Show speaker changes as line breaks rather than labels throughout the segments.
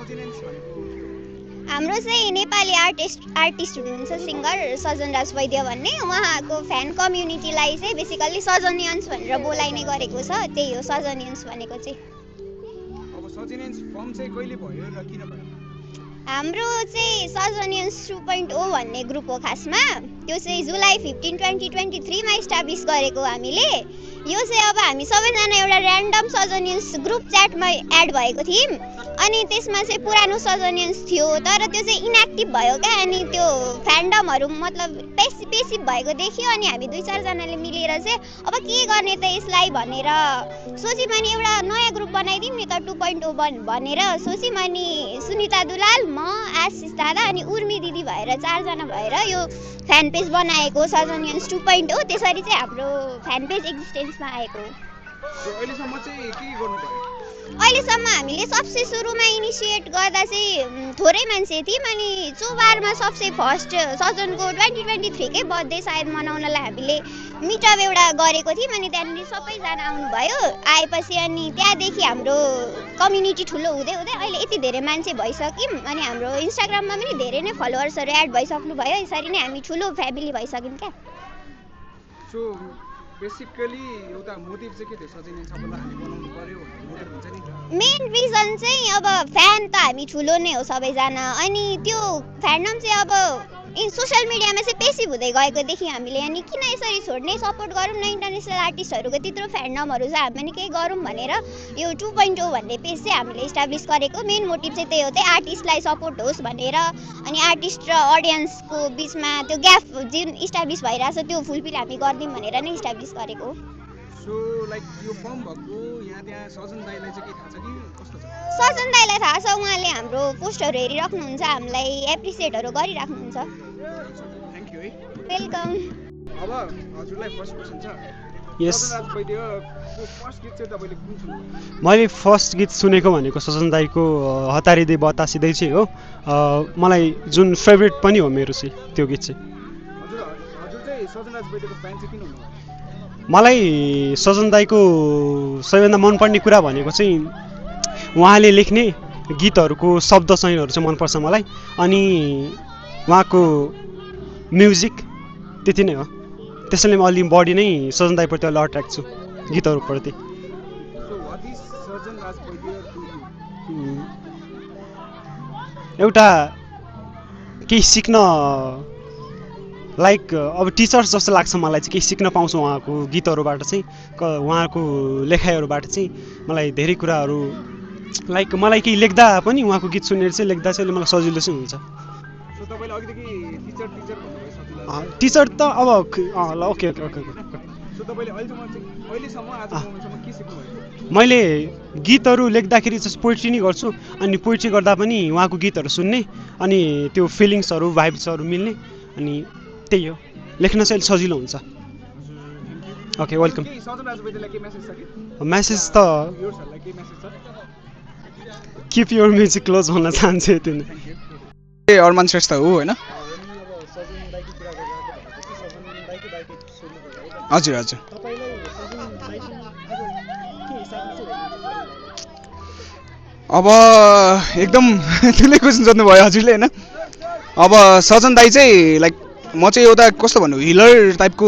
हाम्रो चाहिँ नेपाली आर्टिस्ट हुनुहुन्छ सिङ्गर सजनराज वैद्य भन्ने, उहाँको फ्यान कम्युनिटीलाई चाहिँ बेसिकल्ली सजनियन्स भनेर बोलाइने गरेको छ, त्यही हो सजनियन्स भनेको चाहिँ।
अब सजनियन्स फर्म चाहिँ कहिले भयो र किन भयो?
हाम्रो चाहिँ सजनियन्स 2.0 भन्ने ग्रुप हो खासमा, त्यो चाहिँ जुलाई 15, 2023 मा इस्टाब्लिस गरेको हामीले। यो चाहिँ अब हामी सबैजना एउटा ऱ्यान्डम सजनियन्स ग्रुप च्याटमा एड भएको थियौँ, अनि त्यसमा चाहिँ पुरानो सजनियन्स थियो, तर त्यो चाहिँ इनएक्टिभ भयो क्या, अनि त्यो फ्यान्डमहरू मतलब पेसिभ भएको देखियो, अनि हामी 2-4 जनाले मिलेर चाहिँ अब के गर्ने त यसलाई भनेर सोच्यौँ, अनि एउटा नयाँ ग्रुप बनाइदिउँ नि त 2.0 भनेर सोच्यौँ। अनि सुनिता दुलाल, म, आशिष दादा अनि उर्मी दिदी भएर 4 जना भएर यो फ्यान पेज बनाएको सजनियन्स 2.0। त्यसरी चाहिँ हाम्रो फ्यान पेज एक्जिस्टेन्समा आएको।
अहिलेसम्म चाहिँ के गर्नु भयो?
अहिलेसम्म हामीले सबसे सुरुमा इनिसिएट गर्दा चाहिँ थोरै मान्छे थियौँ, अनि चोबारमा सबसे फर्स्ट सजनको 2023 कै बर्थडे सायद मनाउनलाई हामीले मिटअप एउटा गरेको थियौँ, अनि त्यहाँनिर सबैजना आउनुभयो। आएपछि अनि त्यहाँदेखि हाम्रो कम्युनिटी ठुलो हुँदै हुँदै अहिले यति धेरै मान्छे भइसक्यौँ, अनि हाम्रो इन्स्टाग्राममा पनि धेरै नै फलोवर्सहरू एड भइसक्नु भयो। यसरी नै हामी ठुलो फ्यामिली भइसक्यौँ क्या।
सो बेसिकली एउटा मोटिभ चाहिँ के थियो सजनियन्स सबैलाई हामी बनाउनु पर्यो भन्ने मोटिभ हुन्छ नि?
मेन रिजन चाहिँ अब फ्यान त हामी ठुलो नै हो सबैजना, अनि त्यो फ्यान्डम चाहिँ अब सोसियल मिडियामा चाहिँ पेसिभ हुँदै गएको देख्यौँ हामीले, अनि किन यसरी छोड्ने, सपोर्ट गरौँ न इन्टरनेसनल आर्टिस्टहरूको त्यत्रो फ्यान्डमहरू छ, हामी पनि केही गरौँ भनेर यो 2.0 भन्ने पेज चाहिँ हामीले इस्टाब्लिस गरेको। मेन मोटिभ चाहिँ त्यही हो, त्यही आर्टिस्टलाई सपोर्ट होस् भनेर, अनि आर्टिस्ट र अडियन्सको बिचमा त्यो ग्याप जुन इस्टाब्लिस भइरहेछ त्यो फुलफिल हामी गरिदिउँ भनेर नै इस्टाब्लिस गरेको।
सो लाइक यो फर्म भएको यहाँ सजन दाइलाई चाहिँ के थाहा छ कि कस्तो छ?
सजन दाइलाई थाहा छ, उहाँले हाम्रो पोस्टहरू हेरिराख्नुहुन्छ, हामीलाई एप्रिसिएटहरू गरिराख्नुहुन्छ।
थ्याङ्क यू है।
वेलकम।
अब हजुरलाई फर्स्ट क्वेसन छ।
यस,
सजनराज वैद्यको फर्स्ट गीत चाहिँ तपाईँले कुन सुन्नुभयो?
मैले फर्स्ट गीत सुनेको भनेको सजन दाईको हतारी दे बतासिँदै चाहिँ हो। मलाई जुन फेभरेट पनि हो मेरो चाहिँ त्यो गीत चाहिँ।
हजुर चाहिँ सजनराज वैद्यको फ्यान चाहिँ किन हुनुभयो?
मलाई सजन दाईको सबैभन्दा मनपर्ने कुरा भनेको चाहिँ उहाँले लेख्ने गीतहरूको शब्द चयनहरू चाहिँ मनपर्छ मलाई, अनि उहाँको म्युजिक त्यति नै हो। त्यसैले म अलि बढी नै सजन दाईप्रति अलि अट्र्याक्ट छु गीतहरूप्रति। एउटा केही सिक्न लाइक अब टिचर्स जस्तो लाग्छ मलाई चाहिँ, केही सिक्न पाउँछु उहाँको गीतहरूबाट चाहिँ, उहाँको लेखाइहरूबाट चाहिँ मलाई धेरै कुराहरू लाइक मलाई केही लेख्दा पनि उहाँको गीत सुनेर चाहिँ लेख्दा चाहिँ मलाई सजिलो चाहिँ हुन्छ। टिचर त अब ल ओके। मैले गीतहरू लेख्दाखेरि चाहिँ पोइट्री नै गर्छु, अनि पोइट्री गर्दा पनि उहाँको गीतहरू सुन्ने, अनि त्यो फिलिङ्सहरू भाइब्सहरू मिल्ने, अनि त्यही हो, लेख्न चाहिँ सजिलो हुन्छ। Okay welcome. मेसेज त किप योर म्युजिक क्लोज भन्न चाहन्छु यति नै।
अरमान श्रेष्ठ हो होइन? हजुर हजुर। अब एकदम ठुलै क्वेसन सोध्नुभयो हजुरले होइन। अब सजन दाई चाहिँ लाइक म चाहिँ एउटा कस्तो भन्नु हिलर टाइपको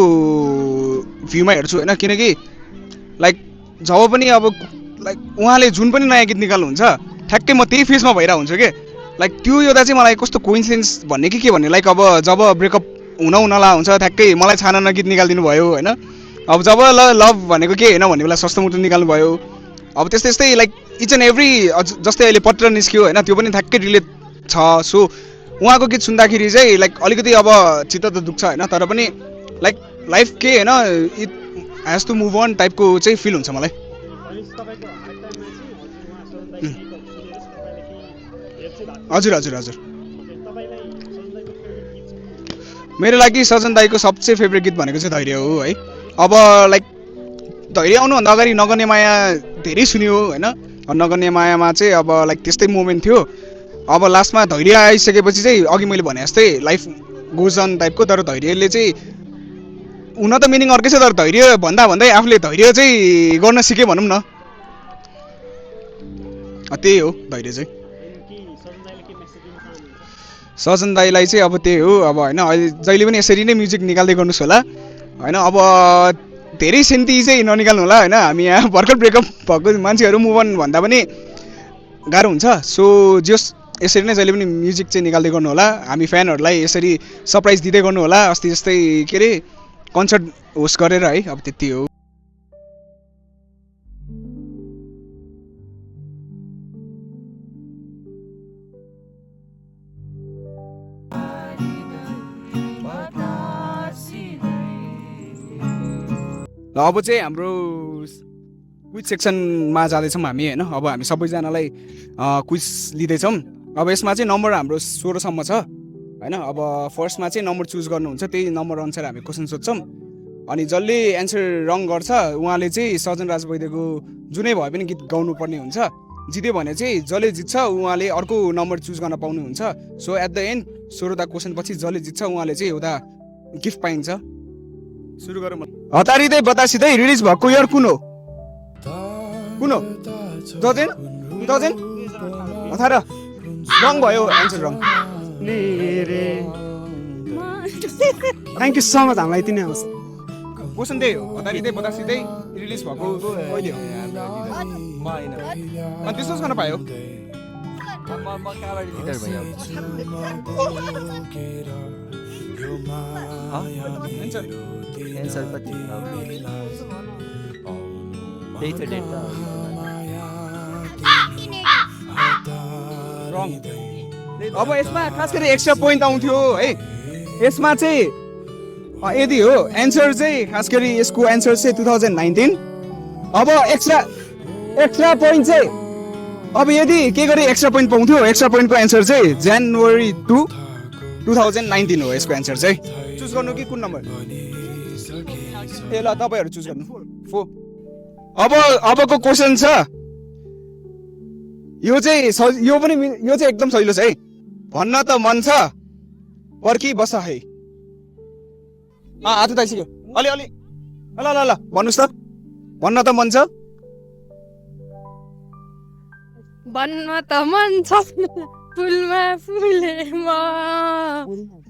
भ्यूमा हेर्छु होइन, किनकि लाइक जब पनि अब लाइक उहाँले जुन पनि नयाँ गीत निकाल्नुहुन्छ ठ्याक्कै म त्यही फेजमा भइरहेको हुन्छु कि लाइक त्यो एउटा चाहिँ मलाई कस्तो कोइन्सिडेन्स भन्ने कि के भन्ने, लाइक अब जब ब्रेकअप हुनला हुन्छ ठ्याक्कै मलाई छाना गीत निकालिदिनु भयो होइन। अब जब लभ भनेको के होइन भन्ने बेला सस्तो मुटु निकाल्नु भयो। अब त्यस्तै त्यस्तै लाइक इच एन्ड एभ्री, जस्तै अहिले पत्र निस्क्यो होइन, त्यो पनि ठ्याक्कै रिलेट छ। सो उहाँको गीत सुन्दाखेरि चाहिँ लाइक अलिकति अब चित्त त दुख्छ होइन, तर पनि लाइक लाइफ के होइन it has to move on टाइपको चाहिँ फिल हुन्छ मलाई। हजुर हजुर हजुर। मेरो लागि सजन दाईको सबसे फेभरेट गीत भनेको चाहिँ धैर्य हो है। अब लाइक धैर्य आउनुभन्दा अगाडि नगर्ने माया धेरै सुन्यो होइन, नगर्ने मायामा चाहिँ अब लाइक त्यस्तै मोमेन्ट थियो। अब लास्टमा धैर्य आइसकेपछि चाहिँ अघि मैले भने जस्तै लाइफ गोज अन टाइपको, तर धैर्यले चाहिँ हुन त मिनिङ अर्कै छ, तर धैर्य भन्दा भन्दै आफूले धैर्य चाहिँ गर्न सिकेँ भनौँ न, त्यही हो धैर्य चाहिँ। सजन दाईलाई चाहिँ अब त्यही हो अब होइन अहिले जहिले पनि यसरी नै म्युजिक निकाल्दै गर्नुहोस् होला होइन अब धेरै सेन्ती चाहिँ ननिकाल्नु होला होइन हामी यहाँ भर्खर ब्रेकअप भएको मान्छेहरू मुभ अन भन्दा पनि गाह्रो हुन्छ सो जस यसरी नै जहिले पनि म्युजिक चाहिँ निकाल्दै गर्नु होला हामी फ्यानहरूलाई यसरी सरप्राइज दिँदै गर्नु होला अस्ति जस्तै के अरे कन्सर्ट होस्ट गरेर है अब त्यति हो अब चाहिँ हाम्रो क्विज सेक्सनमा जाँदैछौँ हामी होइन अब हामी सबैजनालाई क्विज लिँदैछौँ अब यसमा चाहिँ नम्बर हाम्रो 16सम्म छ होइन अब फर्स्टमा चाहिँ नम्बर चुज गर्नुहुन्छ त्यही नम्बर अनुसार हामी क्वेसन सोध्छौँ अनि जसले एन्सर रङ गर्छ उहाँले चाहिँ सजन राज वैद्यको जुनै भए पनि गीत गाउनु पर्ने हुन्छ जित्यो भने चाहिँ जसले जित्छ उहाँले अर्को नम्बर चुज गर्न पाउनुहुन्छ सो एट द एन्ड 16वटा क्वेसन पछि जसले जित्छ उहाँले चाहिँ एउटा गिफ्ट पाइन्छ सुरु गरौँ हतारिँदै बतासिँदै रिलिज भएको इयर कुन हो 2018 रङ भयो answer wrong
thank you so much हामीलाई यति नै आउँछ
क्वेसन त्यही हो हतारिँदै बतासिँदै रिलिज भएको कहिले हो अनि त्यसो गर्न पायो
एन्सर कति डेट
रङ अब यसमा खास गरी एक्स्ट्रा पोइन्ट आउँथ्यो है यसमा चाहिँ यदि हो एन्सर चाहिँ खास गरी यसको एन्सर चाहिँ 2019 अब एक्स्ट्रा पोइन्ट चाहिँ अब यदि के गरी एक्स्ट्रा पोइन्ट पाउँथ्यो एक्स्ट्रा पोइन्टको एन्सर चाहिँ जनवरी 2 2019 हो यसको एन्सर चाहिँ चुज गर्नु कि कुन नम्बर ए ल तपाईँहरू चुज गर्नु 4 अबको क्वेसन छ यो चाहिँ एकदम सजिलो छ है भन्न त मन छ पर्खी बस है हात उठाइसक्यो अलि ल भन्नुहोस् त भन्न त मन छ
भन्न त मन छ फुलमा फुले म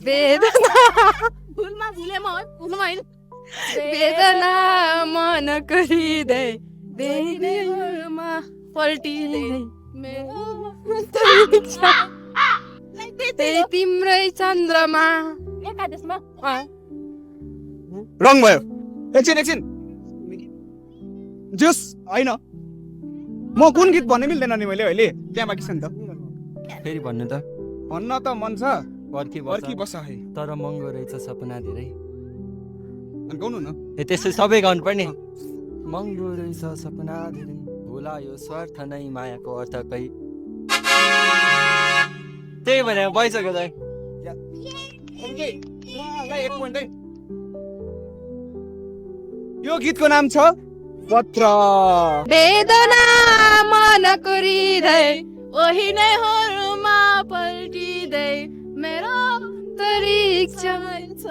वेदना फुलमा फुले म फुलमा हैन वेदना मनको हृदय बेनीमा पल्टिँदै मेरो त्यही तिम्रै चन्द्रमा एकादशमा
रङ भयो एकछिन जोस होइन म कुन गीत भन्ने मिल्दैन नि मैले अहिले त्यहाँ बाँकी छ नि त
फेरि भन्नु त
भन्न त मन छ पर्खी बस है
तर महँगो रहेछ सपना धेरै
अनि गाउनु न
ए त्यस्तो सबै गाउनु पर्ने महँगो रहेछ सपना धेरै होला यो स्वार्थ नै मायाको अर्थ कही त्यही भनेर भइसक्यो त
यो गीतको नाम छ पत्र
वेदना मनको हृदय ओही नै होरुमा पल्टिँदै मेरो तरिक्षा छ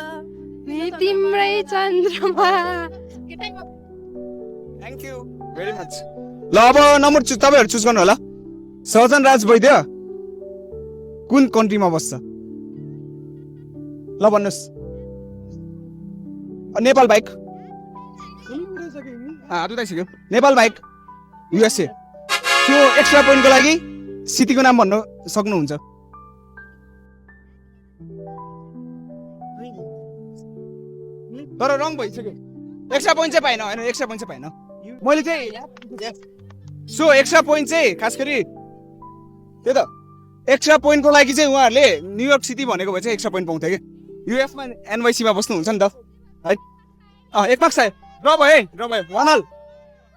तिम्रै चन्द्रमा
थ्याङ्क यू भेरी मच ल अब नम्बर तपाईँहरू चुज गर्नु होला सजन राज वैद्य कुन कन्ट्रीमा बस्छ ल भन्नुहोस् नेपाल बाइक हात उठाइसक्यो नेपाल बाइक युएसए त्यो एक्स्ट्रा पोइन्टको लागि सिटीको नाम भन्न सक्नुहुन्छ तर रङ भइसक्यो एक्स्ट्रा पोइन्ट चाहिँ पाएन होइन एक्स्ट्रा पोइन्ट चाहिँ पाएन मैले चाहिँ सो एक्स्ट्रा पोइन्ट चाहिँ खास गरी त्यही त एक्स्ट्रा पोइन्टको लागि चाहिँ उहाँहरूले न्युयोर्क सिटी भनेको भए चाहिँ एक्स्ट्रा पोइन्ट पाउँथ्यो कि युएफमा एनवाइसीमा बस्नुहुन्छ नि त है एक मार्क्स आयो र भयो वानल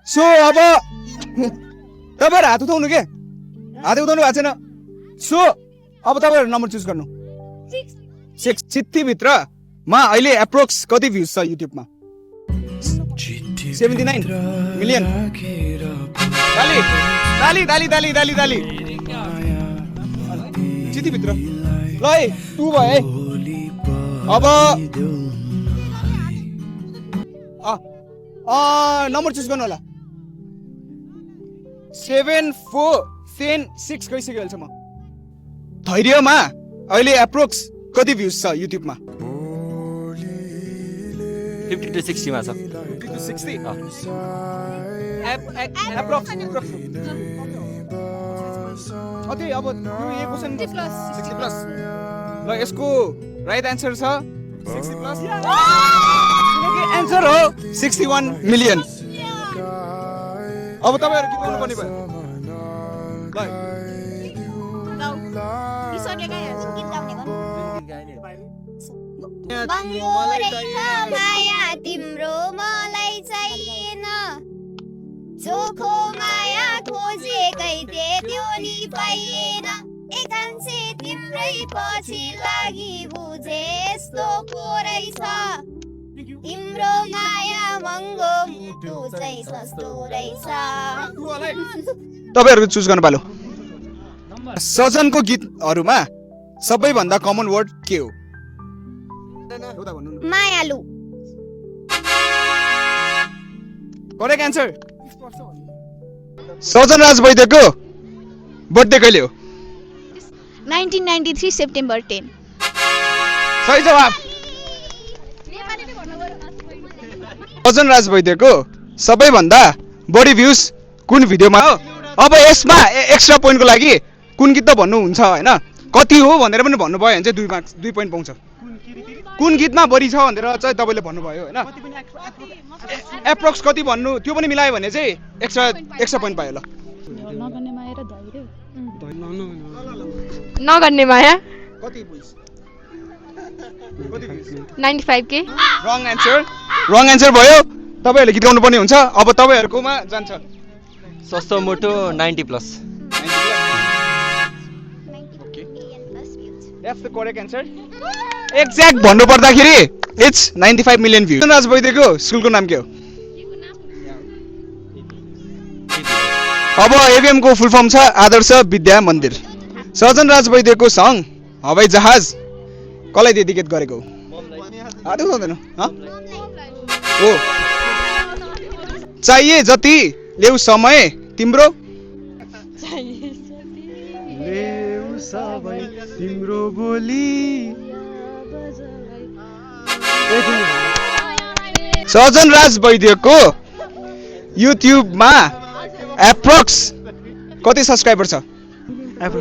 सो अब तपाईँहरू हात उठाउनु के हात उठाउनु भएको छैन सो अब तपाईँहरू नम्बर चुज गर्नु 6 चिठ्ठीभित्रमा अहिले एप्रोक्स कति भ्युज छ युट्युबमा 79 मिलियन दाली चिठीभित्र ल है 2 भयो है अब नम्बर चुज गर्नु होला 7 4 10 6 गइसक्यो अहिलेसम्म धैर्यमा अहिले एप्रोक्स कति भ्युज छ युट्युबमा
50 to 60 मा छ
50 to 60
अँ।
एप्रोक्स ओके अब यो क्वेशन 60 प्लस ल यसको राइट आन्सर छ 60 प्लस किनकि आन्सर हो 61 मिलियन अब तपाईहरु के गर्नु पर्ने भयो
महँगो रहेछ माया तिम्रो मलाई चाहिएन चोखो माया खोजेकै थिए त्यो नि पाइएन एकान्छे तिम्रै पछि लागि बुझे यस्तो पो रहेछ तिम्रो माया महँगो मुटु चाहिँ सस्तो रहेछ
तपाईहरुको चुज गर्नु पालो सजनको गीतहरुमा सबैभन्दा कमन वर्ड के हो एउटा भन्नु न
मायालु
करेक्ट आन्सर सजन राज वैद्यको बर्थडे कहिले हो
1993 सेप्टेम्बर 10
सही जवाफ सजन राज वैद्यको सबैभन्दा बढी भ्युज कुन भिडियोमा हो अब यसमा एक्स्ट्रा पोइन्टको लागि कुन गीत त भन्नुहुन्छ हैन कति हो भनेर पनि भन्नुभयो भने चाहिँ 2 मार्क्स 2 पोइन्ट पाउँछ कुन गीतमा बढी छ भनेर चाहिँ तपाईले भन्नुभयो हैन एप्रोक्स कति भन्नु त्यो पनि मिलायो भने चाहिँ एक्स्ट्रा पोइन्ट पायो ल
नगर्ने माया
कति भ्युज
95K
रङ आन्सर भयो तपाईहरुले गीत गाउनु पर्ने हुन्छ अब तपाईहरुकोमा जान्छ
सस्तो मोटो 90 plus
That's the correct answer. Exact भन्नु पर्दाखेरि it's 95 million views. सजन राज वैद्यको स्कुलको नाम के हो? अब एभीएम को फुल फर्म छ आदर्श विद्या मन्दिर. सजन राज वैद्यको सङ हवाई जहाज कसलाई डेडिकेट गरेको हो? आदि सोध्दैन ह? हो. चाहिए जति लेउ समय तिम्रो
सबै तिम्रो बोली
सजन राज वैद्यको युट्युबमा एप्रोक्स कति सब्स्क्राइबर छ
1.4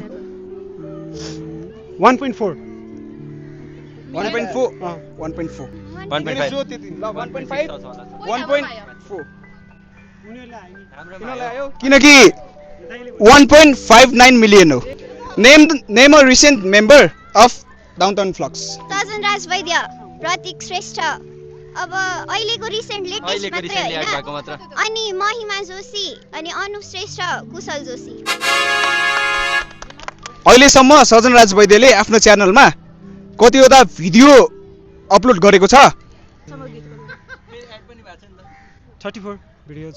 किनकि 1.59 मिलियन हो name a recent member of downtown flux
Sajan Raj Vaidya Pratik Shrestha अब अहिलेको रिसेन्ट लेटेस्ट मात्रै हैन अनि महिमा जोशी अनि अनु श्रेष्ठ कुशल जोशी
अहिलेसम्म सजन राज वैद्यले आफ्नो च्यानलमा कतिवटा भिडियो अपलोड गरेको छ
34 भिडियोज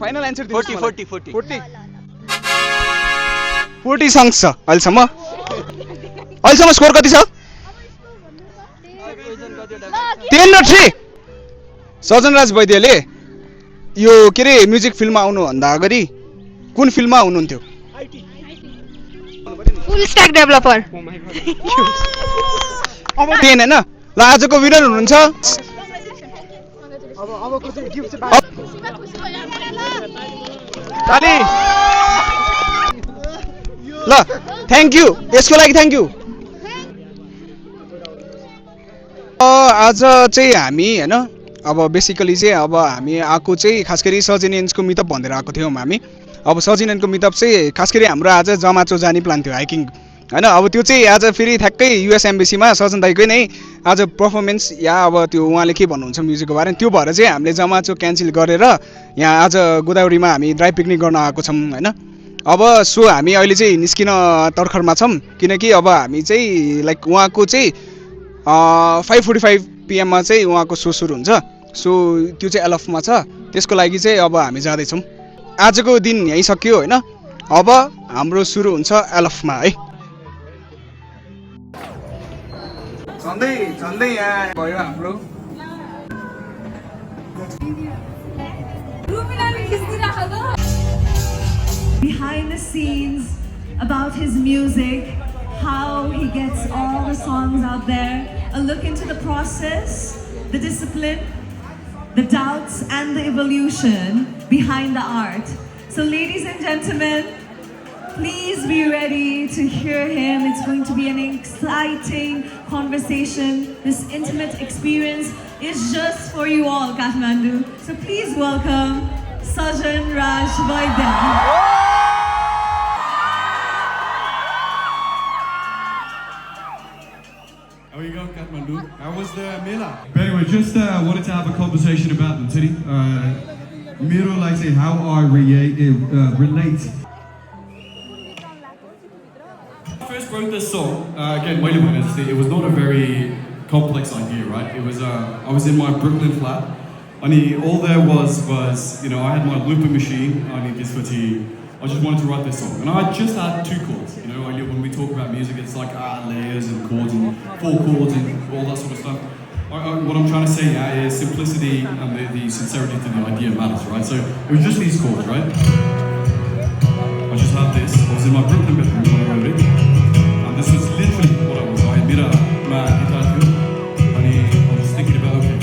फाइनल आन्सर 40 सङ्ग्स छ अहिलेसम्म स्कोर कति छ 10-3 सजन राज वैद्यले यो के रे म्युजिक फिल्ममा आउनुभन्दा अगाडि कुन फिल्ममा हुनुहुन्थ्यो
फुल स्ट्याक डेभलपर
अब 10 हैन ल आजको विनर हुनुहुन्छ ताली ल थ्याङ्क यू यसको लागि थ्याङ्क यू आज चाहिँ हामी हैन अब बेसिकली चाहिँ अब हामी आएको चाहिँ खास गरी सजिनियन्सको मिटअप भनेर आएको थियौँ हामी अब सजिनियनको मिटअप चाहिँ खास गरी हाम्रो आज जमाचो जाने प्लान थियो हाइकिङ हैन अब त्यो चाहिँ आज फेरि ठ्याक्कै युएस एम्बेसीमा सजन दाइकै नै आज पर्फर्मेन्स या अब त्यो उहाँले के भन्नुहुन्छ म्युजिकको बारेमा त्यो भएर चाहिँ हामीले जमाचो क्यान्सल गरेर यहाँ आज गोदावरीमा हामी ड्राई पिकनिक गर्न आएको छौँ हैन अब सो हामी अहिले चाहिँ निस्किन तर्खरमा छौँ किनकि अब हामी चाहिँ लाइक उहाँको चाहिँ 5:45 PM मा चाहिँ उहाँको सो सुरु हुन्छ सो त्यो चाहिँ एलफमा छ त्यसको लागि चाहिँ अब हामी जाँदैछौँ आजको दिन यहीँ सकियो हैन अब हाम्रो सुरु हुन्छ एलफमा है झन्डै यहाँ भयो हाम्रो
Behind the scenes, about his music, how he gets all the songs out there, a look into the process, the discipline, the doubts, and the evolution behind the art. So ladies and gentlemen, please be ready to hear him. It's going to be an exciting conversation. This intimate experience is just for you all, Kathmandu. So please welcome Sajan Raj Vaidya.
How you going, Kathmandu? How was the Mela? But anyway, just wanted to have a conversation about them, Titty. Miro likes it, how I relate. I first wrote this song, again, wait a minute, it was not a very complex idea, right? It was, I was in my Brooklyn flat, and all there was, you know, I had my looper machine, I need this for tea. I just wanted to write this song, and I just had 2 chords. You know, when we talk about music, it's like layers and chords and 4 chords and all that sort of stuff. What I'm trying to say is simplicity and the sincerity to the idea matters, right? So it was just these chords, right? I just had this. I was in my Brooklyn bedroom when I wrote it, and this was literally what I was. I had my guitar too, and I was just thinking about, okay,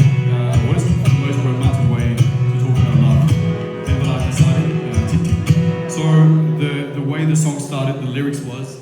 what is the most romantic way to talk about love? And then I decided, Titi. So the way the song started, the lyrics was.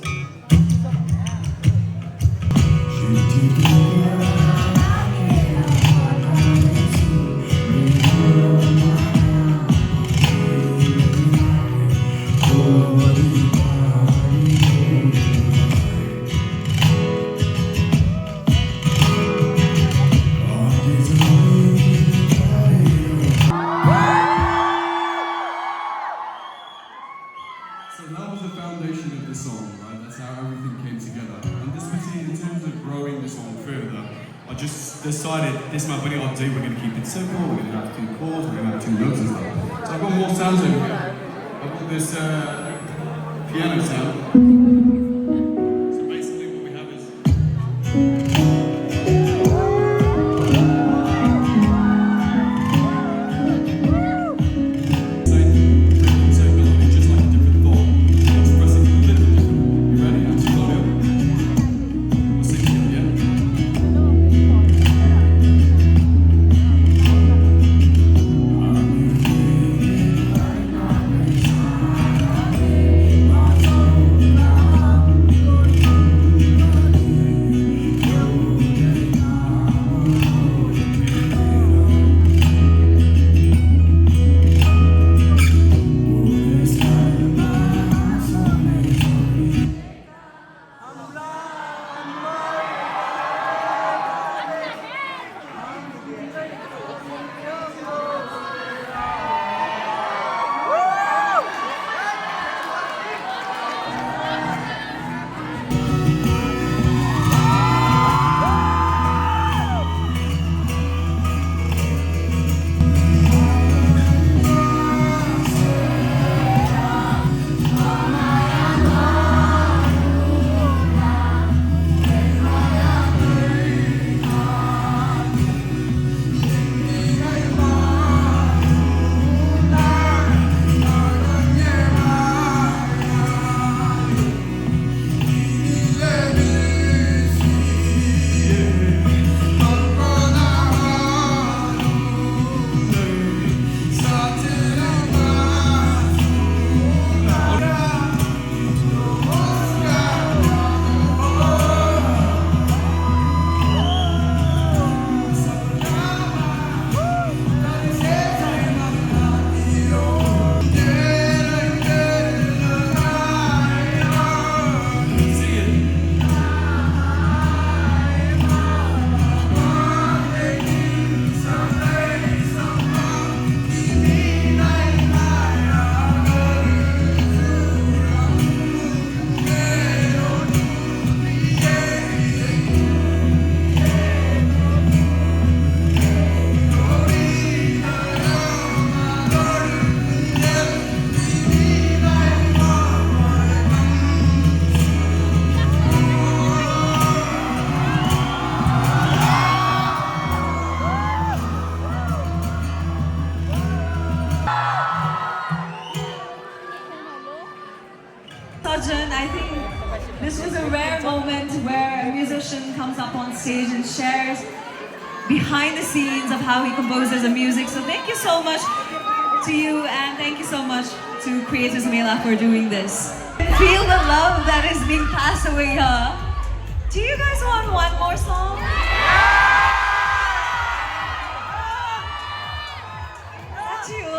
So that was the foundation of the song, right? That's how everything came together. And this was in terms of growing the song further, I just decided this might be our day, we're going to keep it simple, we're going to have 2 chords, we're going to have 2 notes and stuff. So I've got more sounds over here. I've got this piano sound. So basically what we have is...
Sajan, I think this was a rare moment where a musician comes up on stage and shares behind the scenes of how he composes the music. So thank you so much to you, and thank you so much to Creators Mela for doing this. Feel the love that is being passed away here. Do you guys want one more song? That's you.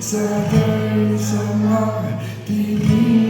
Sebagai semua diri